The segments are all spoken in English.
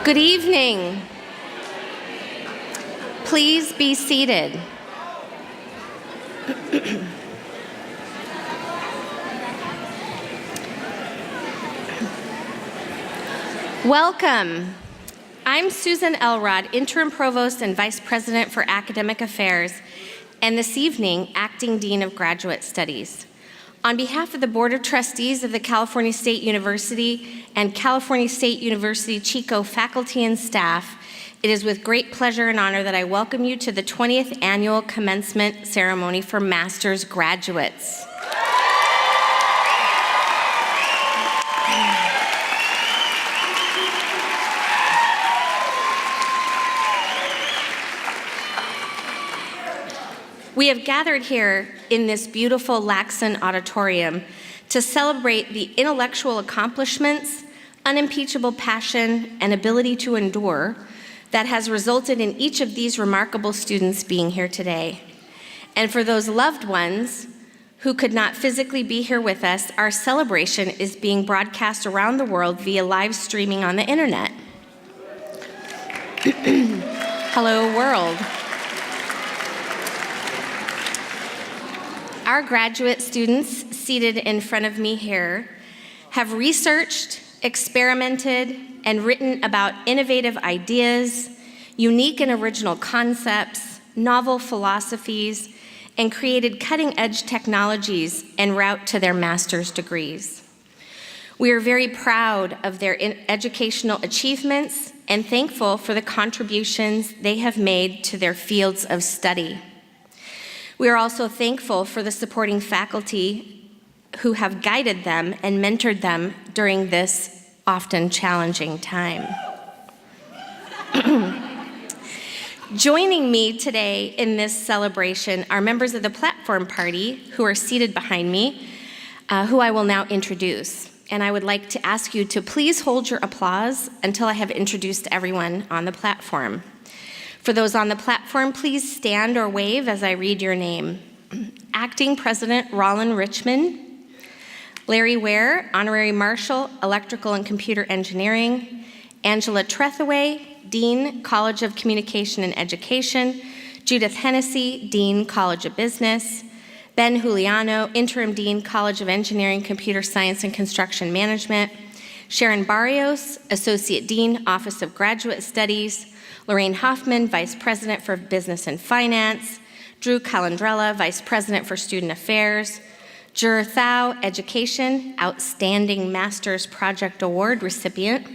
Good evening. Please be seated. Welcome. I'm Susan Elrod, Interim Provost and Vice President for Academic Affairs, and this evening, Acting Dean of Graduate Studies. On behalf of the Board of Trustees of the California State University and California State University Chico faculty and staff, it is with great pleasure and honor that I welcome you to the 20th Annual Commencement Ceremony for Master's Graduates. We have gathered here in this beautiful Laxon Auditorium to celebrate the intellectual accomplishments, unimpeachable passion, and ability to endure that has resulted in each of these remarkable students being here today. And for those loved ones who could not physically be here with us, our celebration is being broadcast around the world via live streaming on the internet. Hello, world. Our graduate students seated in front of me here have researched, experimented, and written about innovative ideas, unique and original concepts, novel philosophies, and created cutting-edge technologies en route to their master's degrees. We are very proud of their educational achievements and thankful for the contributions they have made to their fields of study. We are also thankful for the supporting faculty who have guided them and mentored them during this often challenging time. Joining me today in this celebration are members of the platform party who are seated behind me, who I will now introduce. And I would like to ask you to please hold your applause until I have introduced everyone on the platform. For those on the platform, please stand or wave as I read your name. Acting President Roland Richmond, Larry Ware, Honorary Marshal, Electrical and Computer Engineering, Angela Trethewey, Dean, College of Communication and Education, Judith Hennessy, Dean, College of Business, Ben Juliano, Interim Dean, College of Engineering, Computer Science and Construction Management, Sharon Barrios, Associate Dean, Office of Graduate Studies, Lorraine Hoffman, Vice President for Business and Finance, Drew Calandrella, Vice President for Student Affairs, Jur Thao, Education, Outstanding Master's Project Award recipient,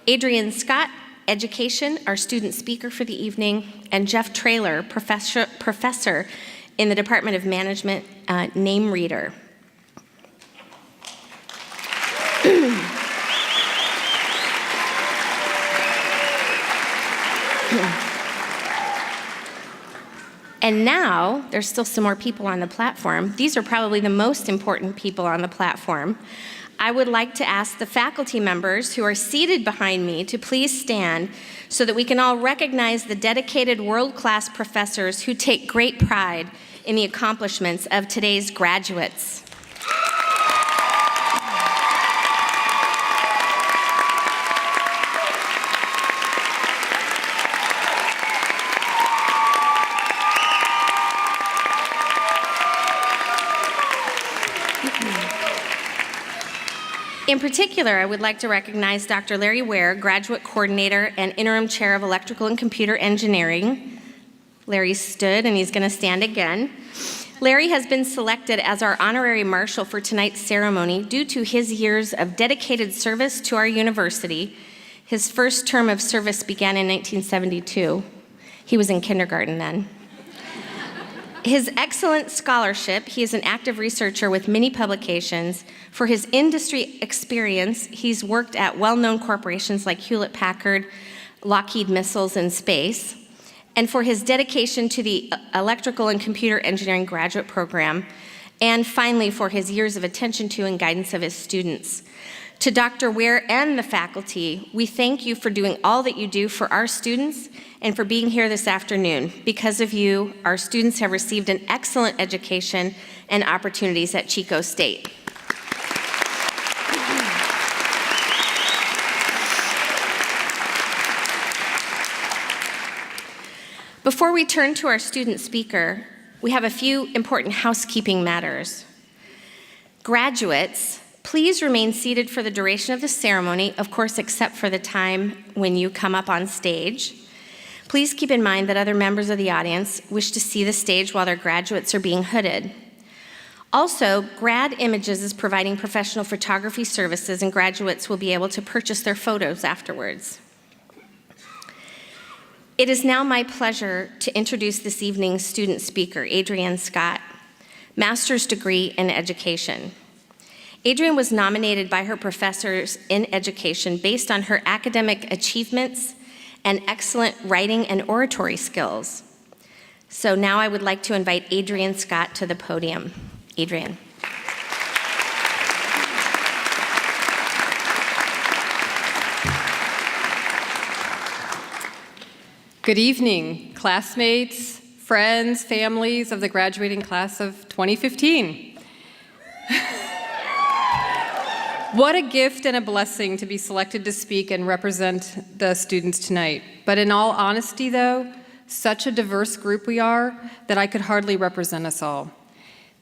Adrian Scott, Education, our student speaker for the evening, and Jeff Traylor, professor in the Department of Management, name reader. And now, there's still some more people on the platform. These are probably the most important people on the platform. I would like to ask the faculty members who are seated behind me to please stand so that we can all recognize the dedicated world-class professors who take great pride in the accomplishments of today's graduates. In particular, I would like to recognize Dr. Larry Ware, Graduate Coordinator and Interim Chair of Electrical and Computer Engineering. Larry stood, and he's going to stand again. Larry has been selected as our Honorary Marshal for tonight's ceremony due to his years of dedicated service to our university. His first term of service began in 1972. He was in kindergarten then. His excellent scholarship, he is an active researcher with many publications. For his industry experience, he's worked at well-known corporations like Hewlett-Packard, Lockheed Missiles and Space. And for his dedication to the Electrical and Computer Engineering graduate program. And finally, for his years of attention to and guidance of his students. To Dr. Ware and the faculty, we thank you for doing all that you do for our students and for being here this afternoon. Because of you, our students have received an excellent education and opportunities at Chico State. Before we turn to our student speaker, we have a few important housekeeping matters. Graduates, please remain seated for the duration of the ceremony, of course, except for the time when you come up on stage. Please keep in mind that other members of the audience wish to see the stage while their graduates are being hooded. Also, Grad Images is providing professional photography services, and graduates will be able to purchase their photos afterwards. It is now my pleasure to introduce this evening's student speaker, Adrienne Scott, master's degree in education. Adrienne was nominated by her professors in education based on her academic achievements and excellent writing and oratory skills. So now I would like to invite Adrienne Scott to the podium. Adrienne. Good evening, classmates, friends, families of the graduating class of 2015. What a gift and a blessing to be selected to speak and represent the students tonight. But in all honesty, though, such a diverse group we are that I could hardly represent us all.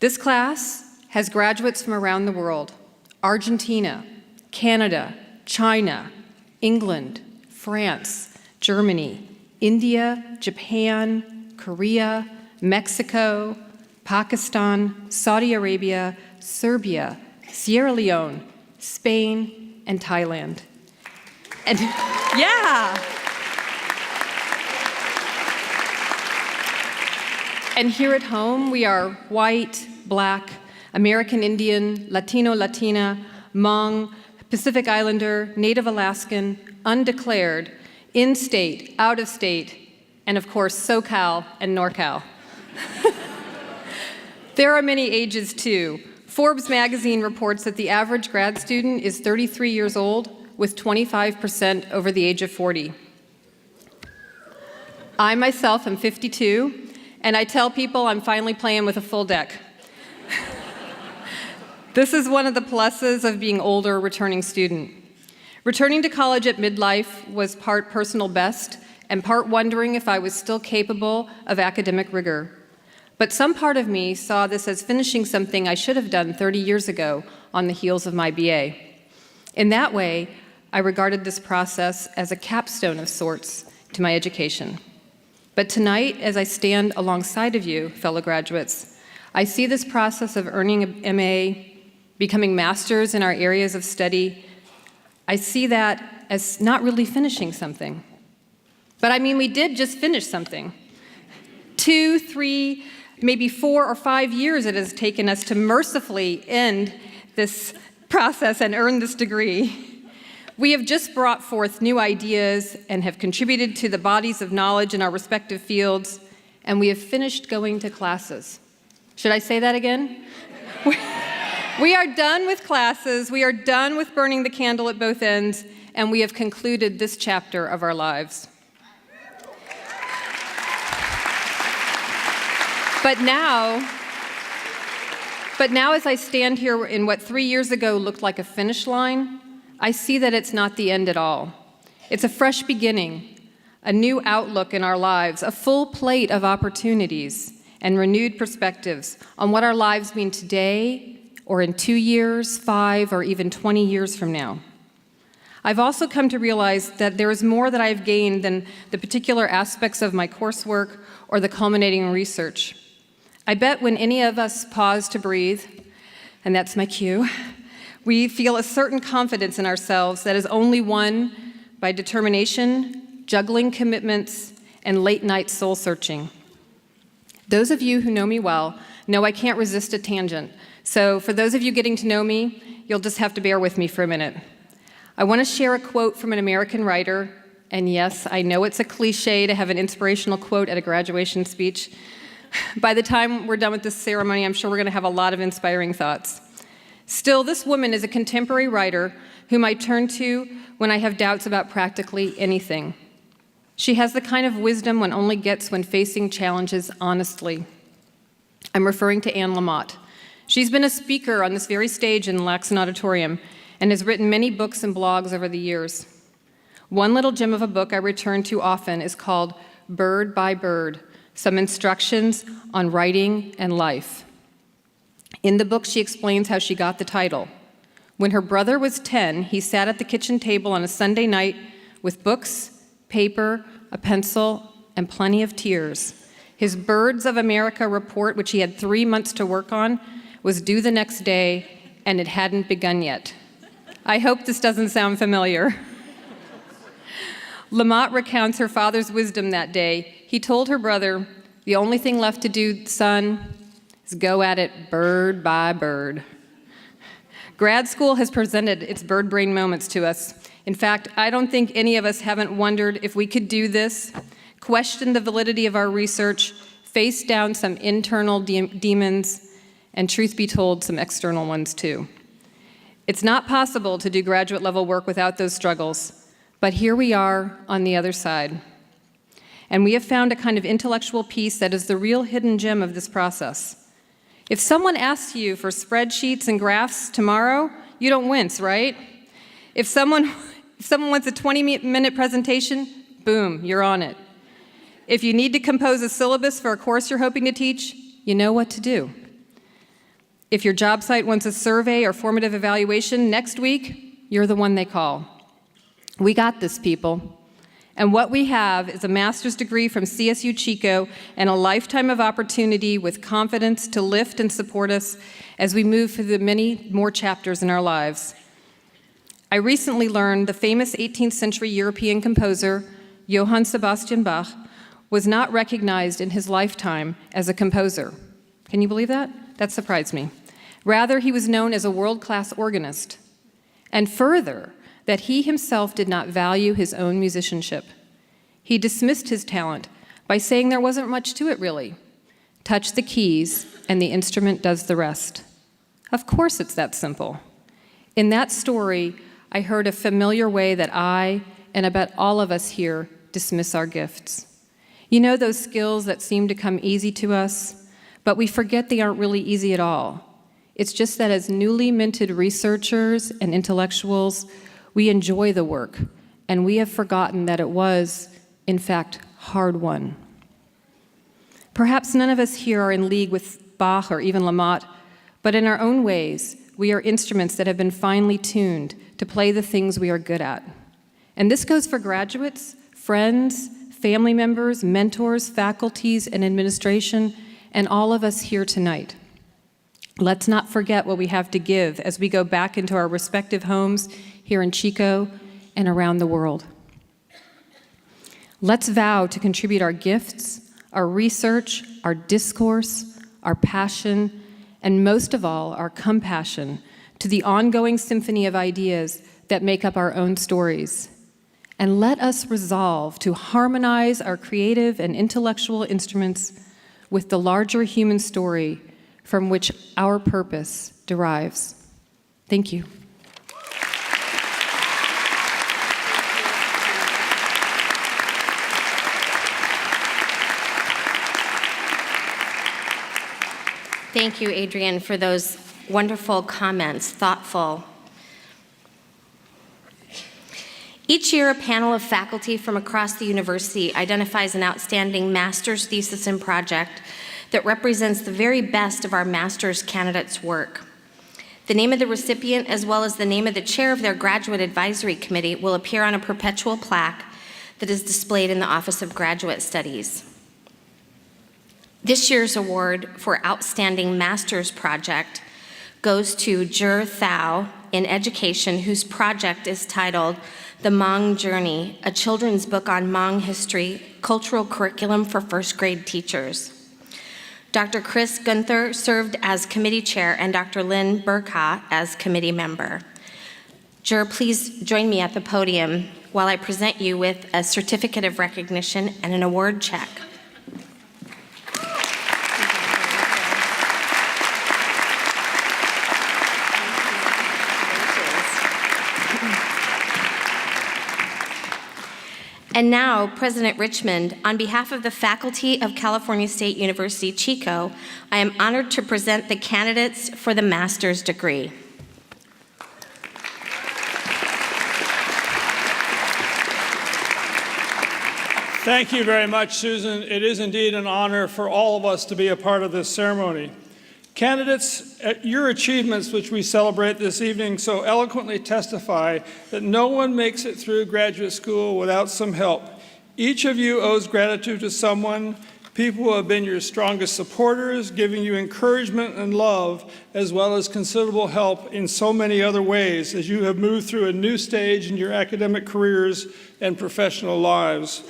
This class has graduates from around the world: Argentina, Canada, China, England, France, Germany, India, Japan, Korea, Mexico, Pakistan, Saudi Arabia, Serbia, Sierra Leone, Spain, and Thailand. And yeah! And here at home, we are white, black, American Indian, Latino, Latina, Hmong, Pacific Islander, Native Alaskan, undeclared, in-state, out-of-state, and of course, SoCal and NorCal. There are many ages, too. Forbes magazine reports that the average grad student is 33 years old, with 25% over the age of 40. I myself am 52, and I tell people I'm finally playing with a full deck. This is one of the pluses of being older returning student. Returning to college at midlife was part personal best and part wondering if I was still capable of academic rigor. But some part of me saw this as finishing something I should have done 30 years ago on the heels of my BA. In that way, I regarded this process as a capstone of sorts to my education. But tonight, as I stand alongside of you, fellow graduates, I see this process of earning an MA, becoming masters in our areas of study. I see that as not really finishing something. But I mean, we did just finish something. 2, 3, maybe 4 or 5 years it has taken us to mercifully end this process and earn this degree. We have just brought forth new ideas and have contributed to the bodies of knowledge in our respective fields, and we have finished going to classes. Should I say that again? We are done with classes, we are done with burning the candle at both ends, and we have concluded this chapter of our lives. But now, as I stand here in what 3 years ago looked like a finish line, I see that it's not the end at all. It's a fresh beginning, a new outlook in our lives, a full plate of opportunities and renewed perspectives on what our lives mean today or in 2 years, 5, or even 20 years from now. I've also come to realize that there is more that I've gained than the particular aspects of my coursework or the culminating research. I bet when any of us pause to breathe, and that's my cue, we feel a certain confidence in ourselves that is only won by determination, juggling commitments, and late-night soul-searching. Those of you who know me well know I can't resist a tangent, so for those of you getting to know me, you'll just have to bear with me for a minute. I want to share a quote from an American writer, and yes, I know it's a cliche to have an inspirational quote at a graduation speech. By the time we're done with this ceremony, I'm sure we're going to have a lot of inspiring thoughts. Still, this woman is a contemporary writer whom I turn to when I have doubts about practically anything. She has the kind of wisdom one only gets when facing challenges honestly. I'm referring to Anne Lamott. She's been a speaker on this very stage in Laxon Auditorium and has written many books and blogs over the years. One little gem of a book I return to often is called Bird by Bird, Some Instructions on Writing and Life. In the book, she explains how she got the title. When her brother was 10, he sat at the kitchen table on a Sunday night with books, paper, a pencil, and plenty of tears. His Birds of America report, which he had 3 months to work on, was due the next day, and it hadn't begun yet. I hope this doesn't sound familiar. Lamont recounts her father's wisdom that day. He told her brother, "The only thing left to do, son, is go at it bird by bird." Grad school has presented its bird brain moments to us. In fact, I don't think any of us haven't wondered if we could do this, question the validity of our research, face down some internal demons, and truth be told, some external ones too. It's not possible to do graduate level work without those struggles, but here we are on the other side. And we have found a kind of intellectual peace that is the real hidden gem of this process. If someone asks you for spreadsheets and graphs tomorrow, you don't wince, right? If someone wants a 20-minute presentation, boom, you're on it. If you need to compose a syllabus for a course you're hoping to teach, you know what to do. If your job site wants a survey or formative evaluation next week, you're the one they call. We got this, people. And what we have is a master's degree from CSU Chico and a lifetime of opportunity with confidence to lift and support us as we move through the many more chapters in our lives. I recently learned the famous 18th century European composer, Johann Sebastian Bach, was not recognized in his lifetime as a composer. Can you believe that? That surprised me. Rather, he was known as a world-class organist. And further, that he himself did not value his own musicianship. He dismissed his talent by saying there wasn't much to it, really. Touch the keys, and the instrument does the rest. Of course it's that simple. In that story, I heard a familiar way that I, and I bet all of us here, dismiss our gifts. You know those skills that seem to come easy to us, but we forget they aren't really easy at all. It's just that as newly minted researchers and intellectuals, we enjoy the work, and we have forgotten that it was, in fact, hard won. Perhaps none of us here are in league with Bach or even Lamont, but in our own ways, we are instruments that have been finely tuned to play the things we are good at. And this goes for graduates, friends, family members, mentors, faculties, and administration, and all of us here tonight. Let's not forget what we have to give as we go back into our respective homes here in Chico and around the world. Let's vow to contribute our gifts, our research, our discourse, our passion, and most of all, our compassion to the ongoing symphony of ideas that make up our own stories. And let us resolve to harmonize our creative and intellectual instruments with the larger human story from which our purpose derives. Thank you. Thank you, Adrienne, for those wonderful comments, thoughtful. Each year, a panel of faculty from across the university identifies an outstanding master's thesis and project that represents the very best of our master's candidates' work. The name of the recipient, as well as the name of the chair of their graduate advisory committee, will appear on a perpetual plaque that is displayed in the Office of Graduate Studies. This year's award for Outstanding Master's Project goes to Jur Thao in Education, whose project is titled The Hmong Journey, a children's book on Hmong history, cultural curriculum for first grade teachers. Dr. Chris Gunther served as committee chair and Dr. Lynn Burka as committee member. Jur, please join me at the podium while I present you with a certificate of recognition and an award check. And now, President Richmond, on behalf of the faculty of California State University, Chico, I am honored to present the candidates for the master's degree. Thank you very much, Susan. It is indeed an honor for all of us to be a part of this ceremony. Candidates, your achievements, which we celebrate this evening, so eloquently testify that no one makes it through graduate school without some help. Each of you owes gratitude to someone, people who have been your strongest supporters, giving you encouragement and love, as well as considerable help in so many other ways as you have moved through a new stage in your academic careers and professional lives.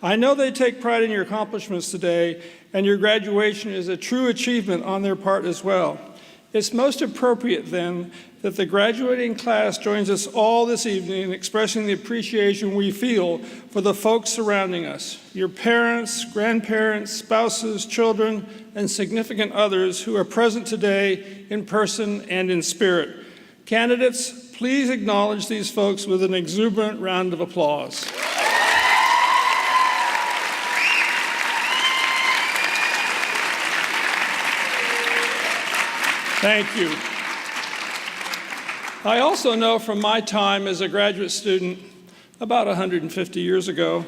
I know they take pride in your accomplishments today, and your graduation is a true achievement on their part as well. It's most appropriate, then, that the graduating class joins us all this evening in expressing the appreciation we feel for the folks surrounding us, your parents, grandparents, spouses, children, and significant others who are present today in person and in spirit. Candidates, please acknowledge these folks with an exuberant round of applause. Thank you. I also know from my time as a graduate student about 150 years ago,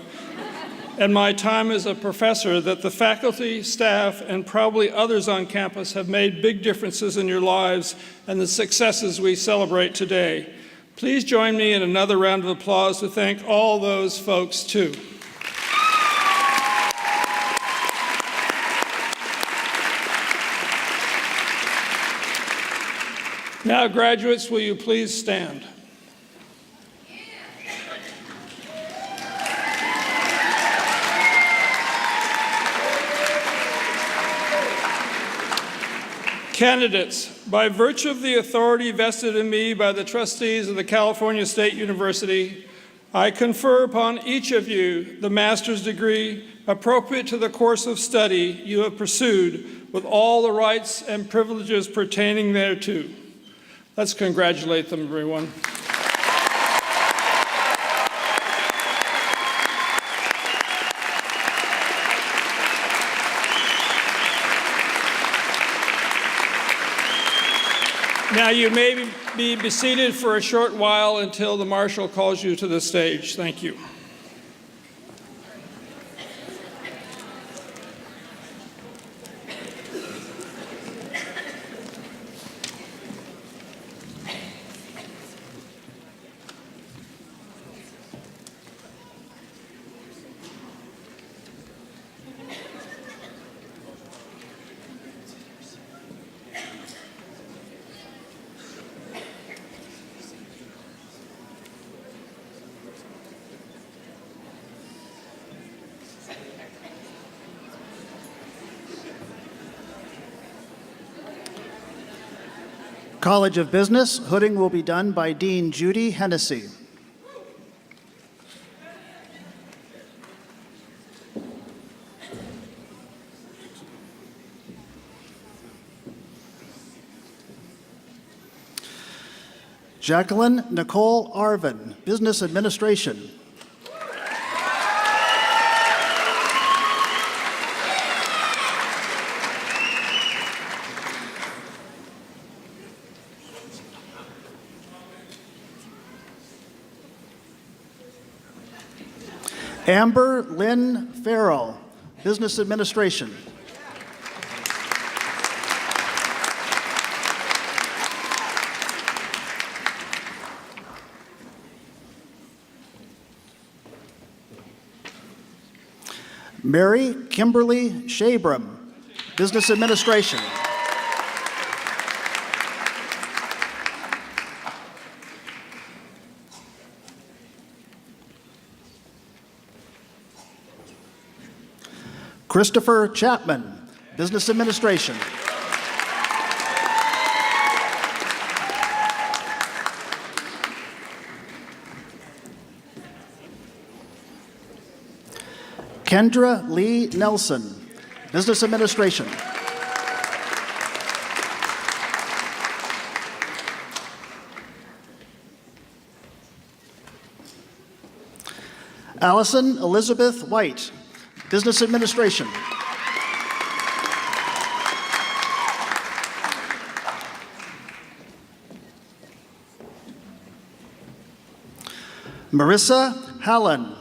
and my time as a professor, that the faculty, staff, and probably others on campus have made big differences in your lives and the successes we celebrate today. Please join me in another round of applause to thank all those folks too. Now, graduates, will you please stand? Candidates, by virtue of the authority vested in me by the trustees of the California State University, I confer upon each of you the master's degree appropriate to the course of study you have pursued, with all the rights and privileges pertaining thereto. Let's congratulate them, everyone. Now you may be seated for a short while until the marshal calls you to the stage. Thank you. College of Business, hooding will be done by Dean Judy Hennessy. Jacqueline Nicole Arvin, Business Administration. Amber Lynn Farrell, Business Administration. Mary Kimberly Shabram, Business Administration. Christopher Chapman, Business Administration. Kendra Lee Nelson, Business Administration. Allison Elizabeth White, Business Administration. Marissa Hallen,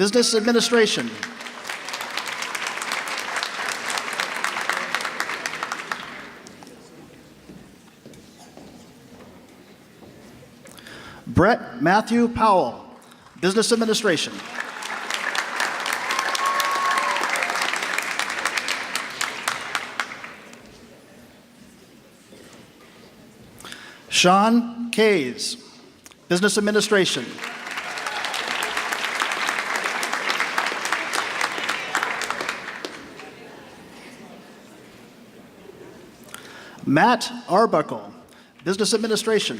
Business Administration. Brett Matthew Powell, Business Administration. Sean Kays, Business Administration. Matt Arbuckle, Business Administration.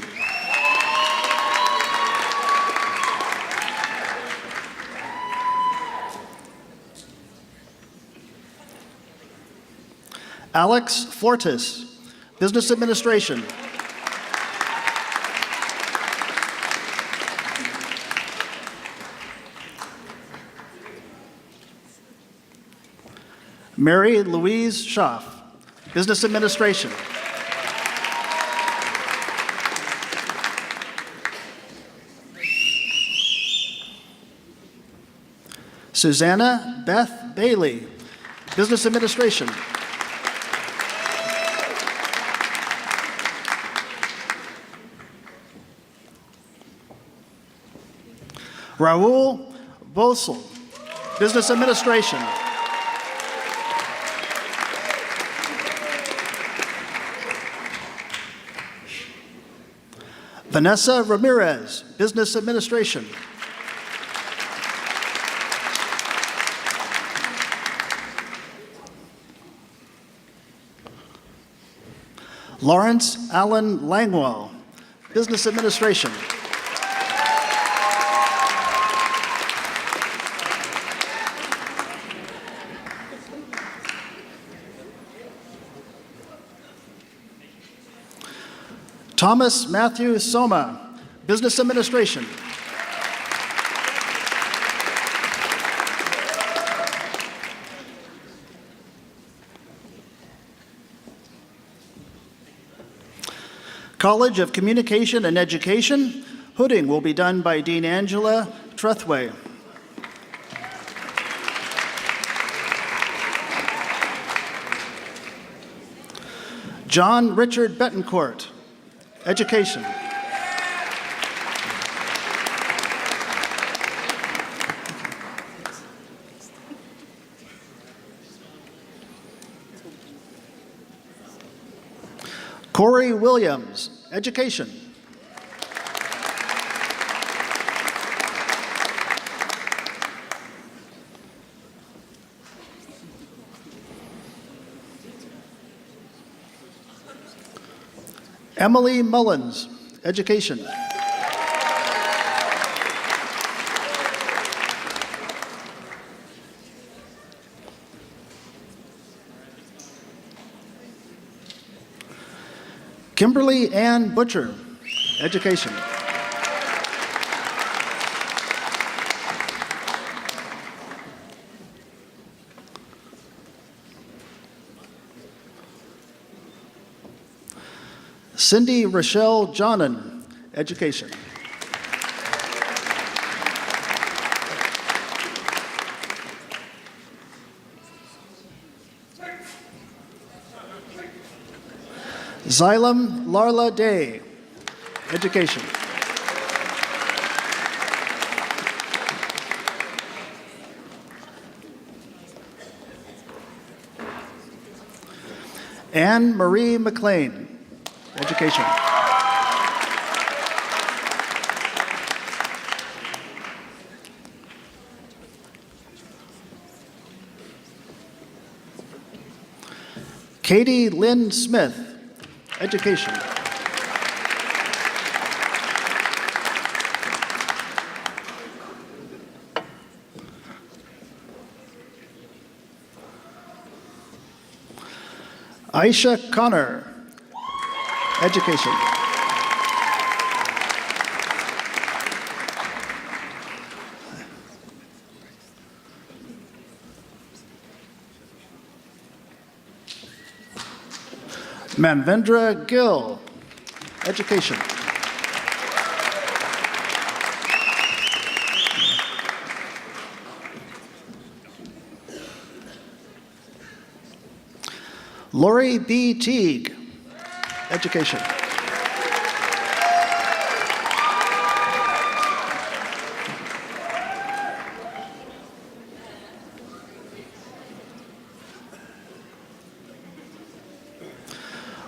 Alex Fortis, Business Administration. Mary Louise Schaff, Business Administration. Susanna Beth Bailey, Business Administration. Raul Bosel, Business Administration. Vanessa Ramirez, Business Administration. Lawrence Allen Langwell, Business Administration. Thomas Matthew Soma, Business Administration. College of Communication and Education, hooding will be done by Dean Angela Trethway. John Richard Betancourt, Education. Corey Williams, Education. Emily Mullins, Education. Kimberly Ann Butcher, Education. Cindy Rochelle Johnen, Education. Xylem Larla Day, Education. Anne Marie McLean, Education. Katie Lynn Smith, Education. Aisha Connor, Education. Manvendra Gill, Education. Lori B. Teague, Education.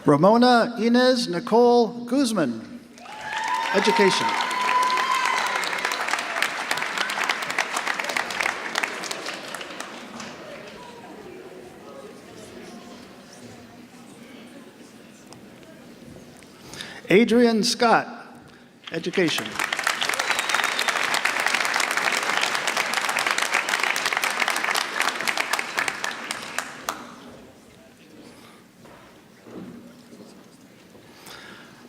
Ramona Inez Nicole Guzman, Education. Adrian Scott, Education.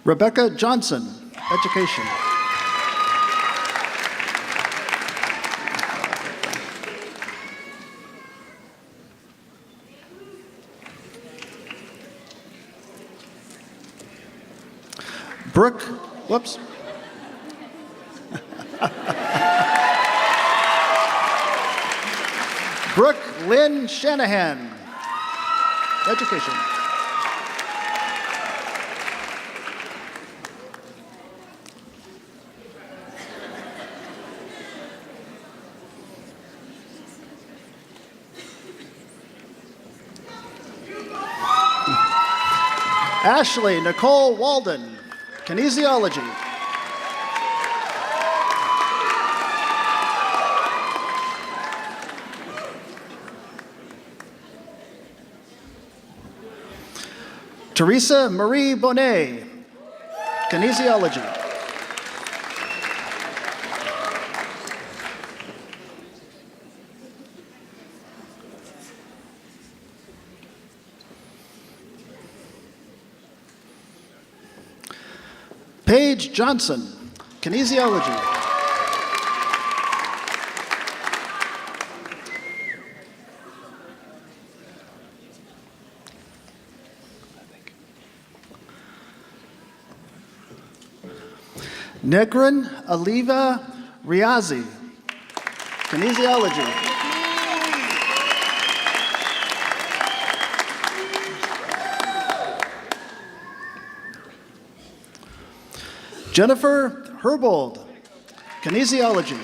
Rebecca Johnson, Education. Brooke, whoops. Brooke Lynn Shanahan, Education. Ashley Nicole Walden, Kinesiology. Teresa Marie Bonet, Kinesiology. Paige Johnson, Kinesiology. Negrin Aliva Riazi, Kinesiology. Jennifer Herbold, Kinesiology.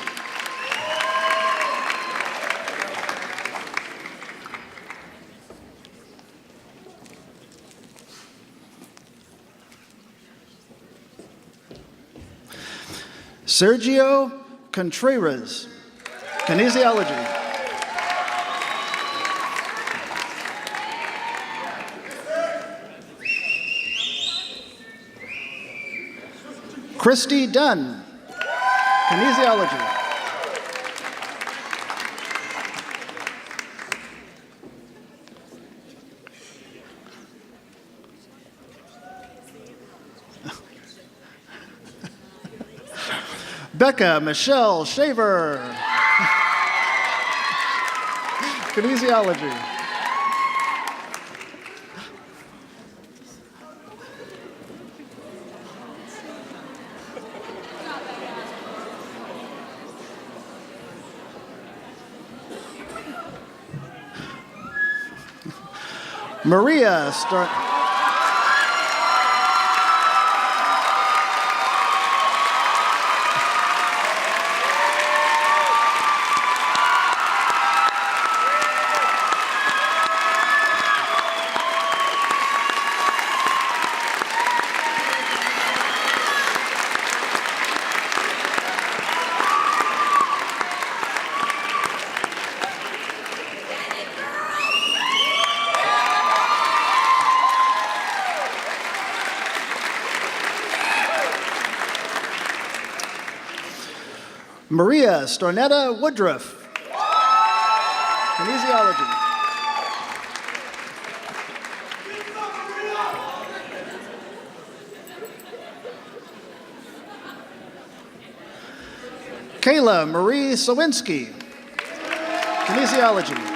Sergio Contreras, Kinesiology. Christy Dunn, Kinesiology. Becca Michelle Shaver, Kinesiology. Maria Maria Stornetta Woodruff, Kinesiology. Kayla Marie Sawinski, Kinesiology.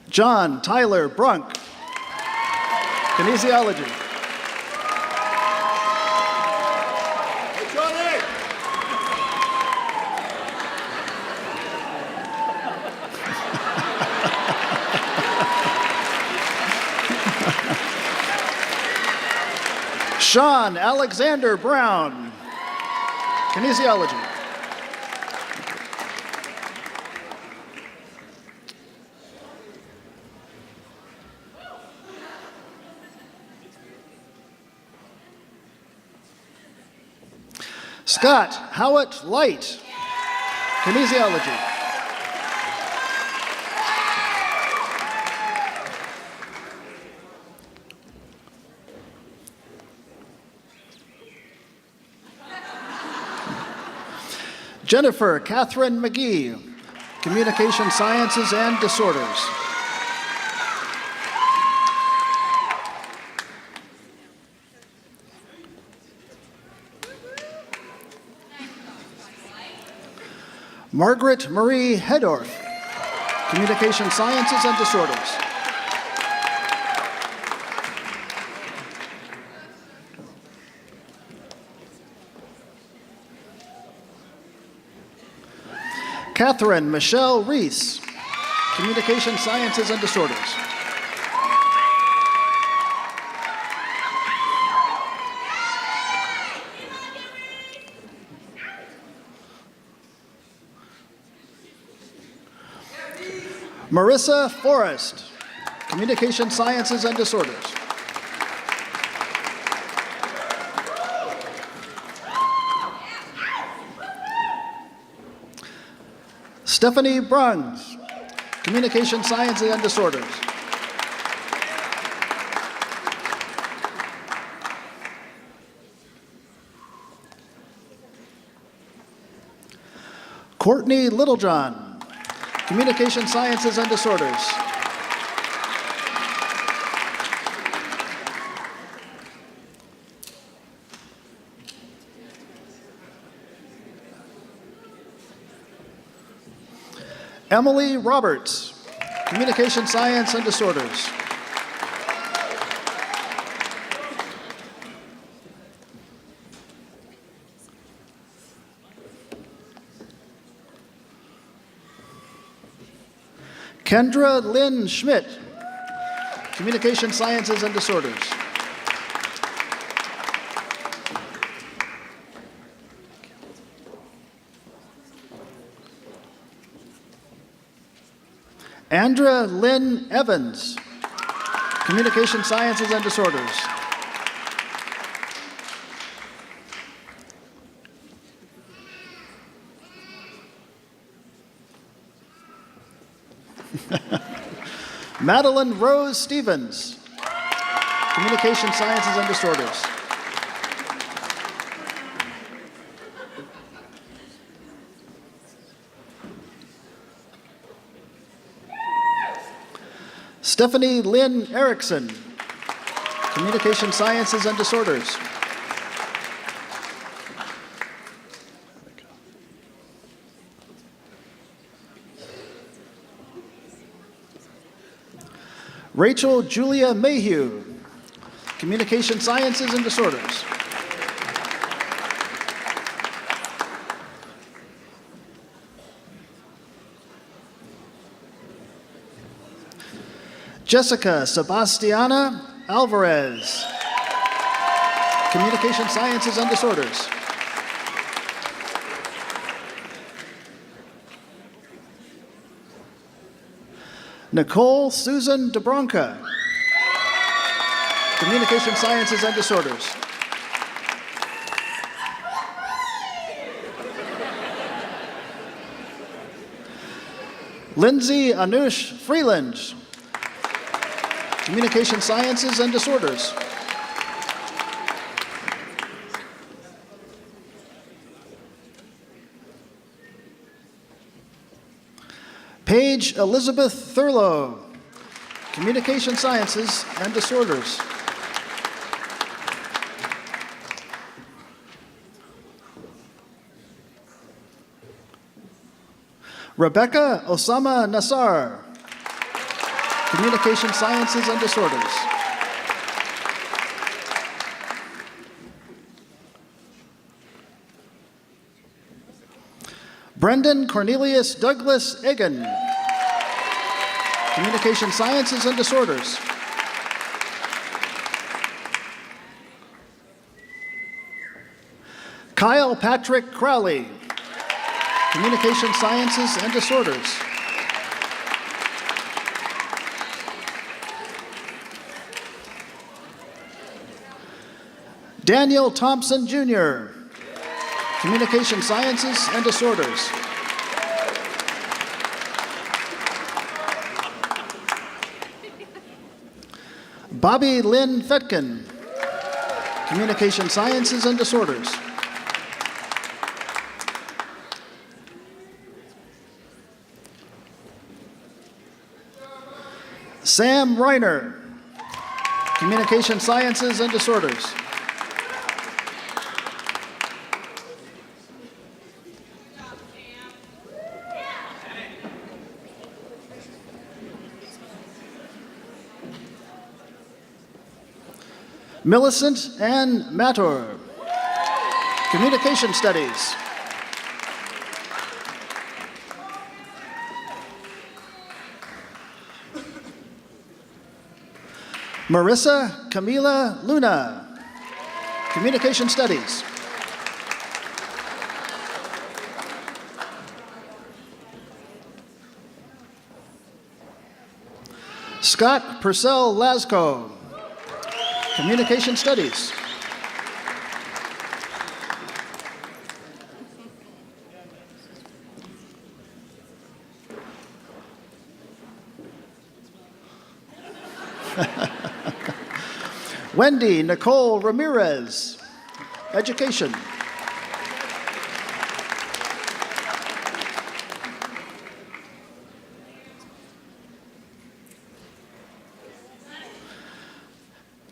John Tyler Brunk, Kinesiology. Sean Alexander Brown, Kinesiology. Scott Howitt Light, Kinesiology. Jennifer Catherine McGee, Communication Sciences and Disorders. Margaret Marie Hedorf, Communication Sciences and Disorders. Catherine Michelle Reese, Communication Sciences and Disorders. Marissa Forrest, Communication Sciences and Disorders. Stephanie Brungs, Communication Sciences and Disorders. Courtney Littlejohn, Communication Sciences and Disorders. Emily Roberts, Communication Science and Disorders. Kendra Lynn Schmidt, Communication Sciences and Disorders. Andra Lynn Evans, Communication Sciences and Disorders. Madeline Rose Stevens, Communication Sciences and Disorders. Stephanie Lynn Erickson, Communication Sciences and Disorders. Rachel Julia Mayhew, Communication Sciences and Disorders. Jessica Sebastiana Alvarez, Communication Sciences and Disorders. Nicole Susan DeBronca, Communication Sciences and Disorders. Lindsay Anush Freeland, Communication Sciences and Disorders. Paige Elizabeth Thurlow, Communication Sciences and Disorders. Rebecca Osama Nassar, Communication Sciences and Disorders. Brendan Cornelius Douglas Egan, Communication Sciences and Disorders. Kyle Patrick Crowley, Communication Sciences and Disorders. Daniel Thompson Jr., Communication Sciences and Disorders. Bobby Lynn Fetkin, Communication Sciences and Disorders. Sam Reiner, Communication Sciences and Disorders. Millicent Ann Mator, Communication Studies. Marissa Camila Luna, Communication Studies. Scott Purcell Lasco, Communication Studies. Wendy Nicole Ramirez, Education.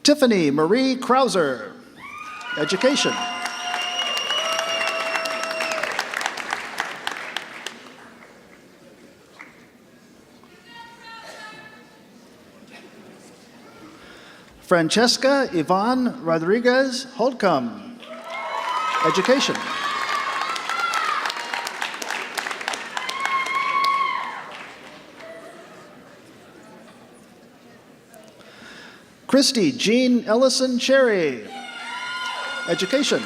Tiffany Marie Krauser, Education. Francesca Yvonne Rodriguez Holcomb, Education. Christy Jean Ellison Cherry, Education.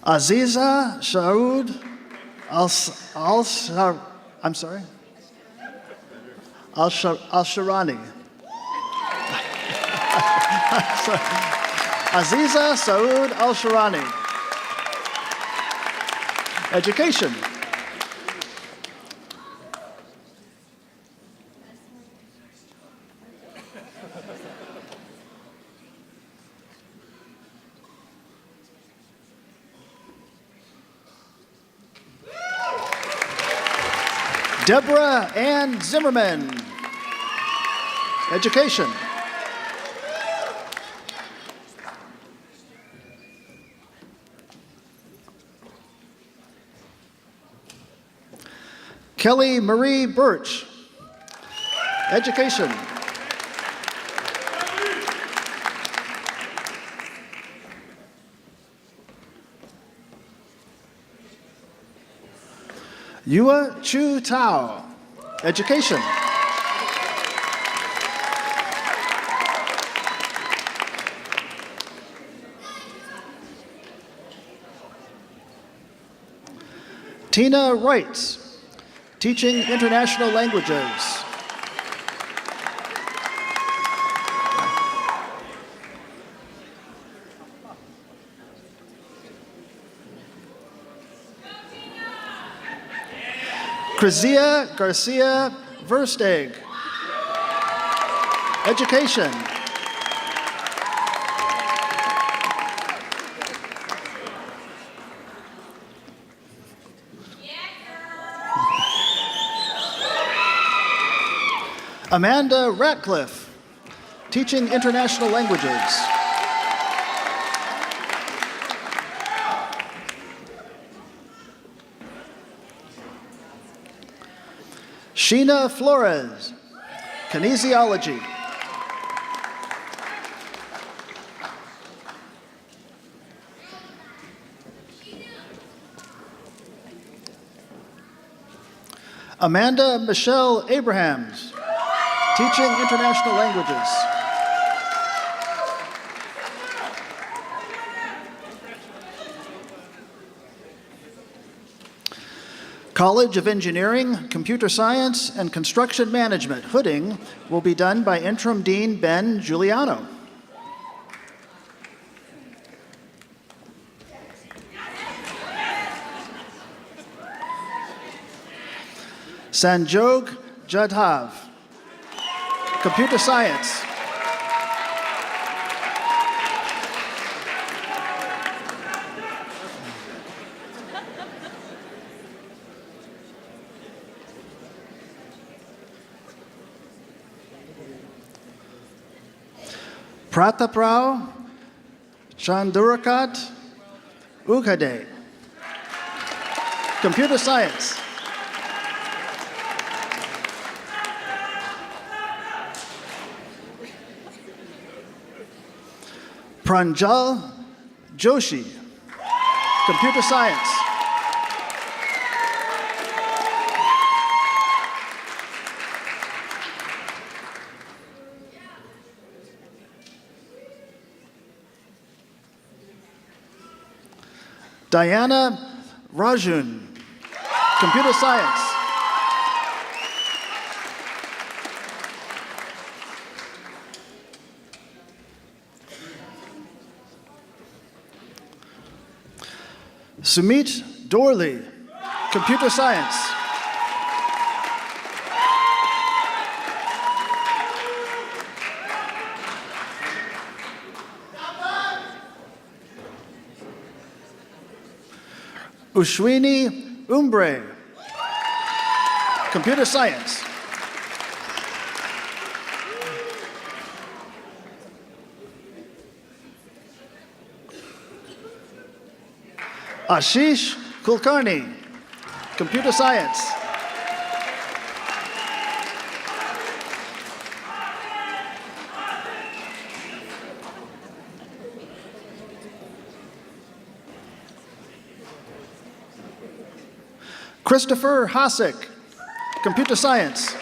Aziza Shaoud Al-Sharani. Aziza Saud Al-Sharani, Education. Deborah Ann Zimmerman, Education. Kelly Marie Birch, Education. Yua Chu Tao, Education. Tina Wright, Teaching International Languages. Crizia Garcia Versteg, Education. Amanda Ratcliffe, Teaching International Languages. Sheena Flores, Kinesiology. Amanda Michelle Abrahams, teaching international languages. College of Engineering, Computer Science, and Construction Management, Hooding, will be done by Interim Dean Ben Giuliano. Sanjog Jadhav, Computer Science. Prataprao Chandurakat Ughade, Computer Science. Pranjal Joshi, Computer Science. Diana Rajun, Computer Science. Sumit Dorley, Computer Science. Ushwini Umbre, Computer Science. Ashish Kulkarni, Computer Science. Christopher Hasek, Computer Science.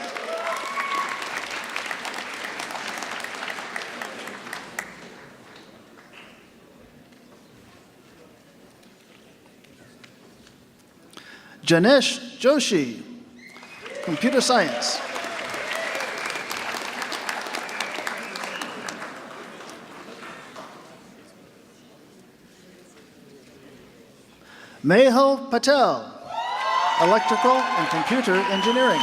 Janesh Joshi, Computer Science. Mehul Patel, Electrical and Computer Engineering.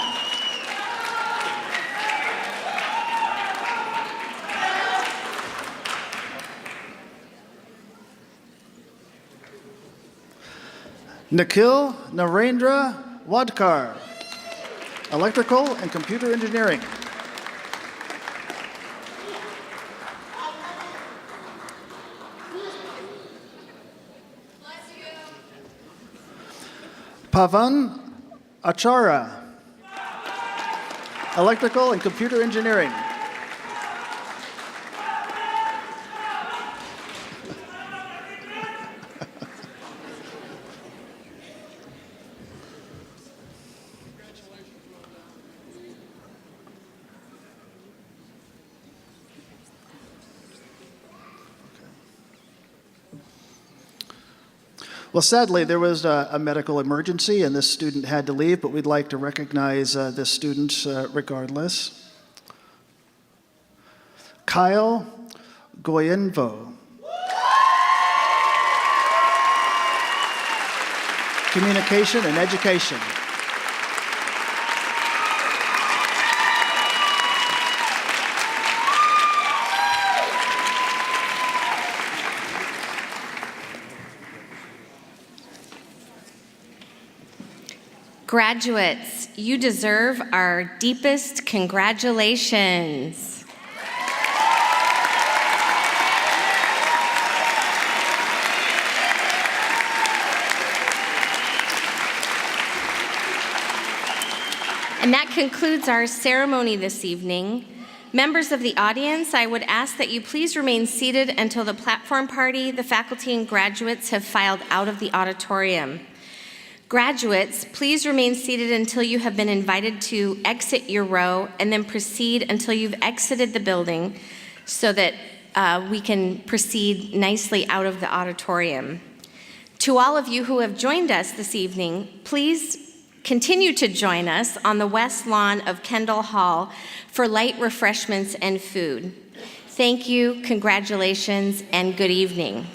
Nikhil Narendra Wadkar, Electrical and Computer Engineering. Pavan Achara, Electrical and Computer Engineering. Well, sadly, there was a medical emergency, and this student had to leave, but we'd like to recognize this student regardless. Kyle Goyenvo, Communication and Education. Graduates, you deserve our deepest congratulations. And that concludes our ceremony this evening. Members of the audience, I would ask that you please remain seated until the platform party, the faculty, and graduates have filed out of the auditorium. Graduates, please remain seated until you have been invited to exit your row, and then proceed until you've exited the building so that we can proceed nicely out of the auditorium. To all of you who have joined us this evening, please continue to join us on the west lawn of Kendall Hall for light refreshments and food. Thank you, congratulations, and good evening.